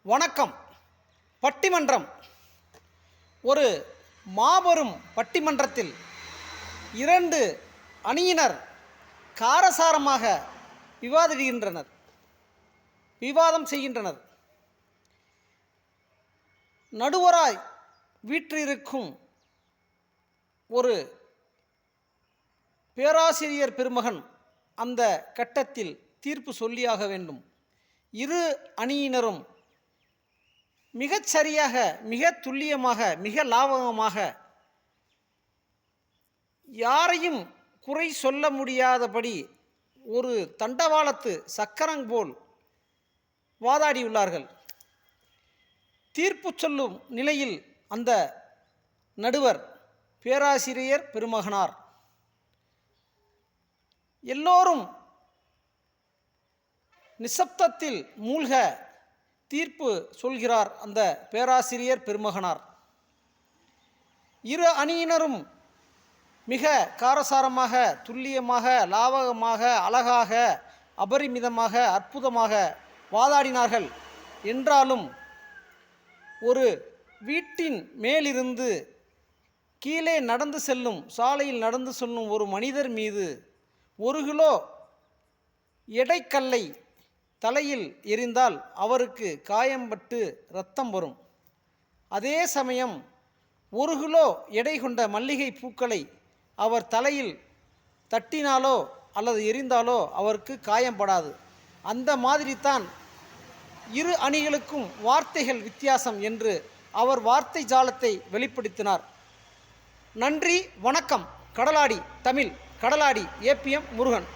வணக்கம். பட்டிமன்றம். ஒரு மாபெரும் பட்டிமன்றத்தில் இரண்டு அணியினர் காரசாரமாக விவாதம் செய்கின்றனர். நடுவராய் வீற்றிருக்கும் ஒரு பேராசிரியர் பெருமகன் அந்த கட்டத்தில் தீர்ப்பு சொல்லியாக வேண்டும். இரு அணியினரும் மிகச்சரியாக, மிக துல்லியமாக, மிக லாவகமாக, யாரையும் குறை சொல்ல முடியாதபடி ஒரு தண்டவாளத்து சக்கரம் போல் வாதாடியுள்ளார்கள். தீர்ப்பு சொல்லும் நிலையில் அந்த நடுவர் பேராசிரியர் பெருமகனார். எல்லோரும் நிசப்தத்தில் மூழ்க தீர்ப்பு சொல்கிறார் அந்த பேராசிரியர் பெருமகனார். இரு அணியினரும் மிக காரசாரமாக, துல்லியமாக, லாவகமாக, அழகாக, அபரிமிதமாக, அற்புதமாக வாதாடினார்கள். என்றாலும் ஒரு வீட்டின் மேலிருந்து கீழே நடந்து செல்லும், சாலையில் நடந்து செல்லும் ஒரு மனிதர் மீது 1 கிலோ எடைக்கல்லை தலையில் எறிந்தால் அவருக்கு காயம்பட்டு இரத்தம் வரும். அதே சமயம் 1 கிலோ எடை கொண்ட மல்லிகை பூக்களை அவர் தலையில் தட்டினாலோ அல்லது எறிந்தாலோ அவருக்கு காயம்படாது. அந்த மாதிரித்தான் இரு அணிகளுக்கும் வார்த்தைகள் வித்தியாசம் என்று அவர் வார்த்தை ஜாலத்தை வெளிப்படுத்தினார். நன்றி, வணக்கம். கடலாடி தமிழ், கடலாடி ஏபிஎம் முருகன்.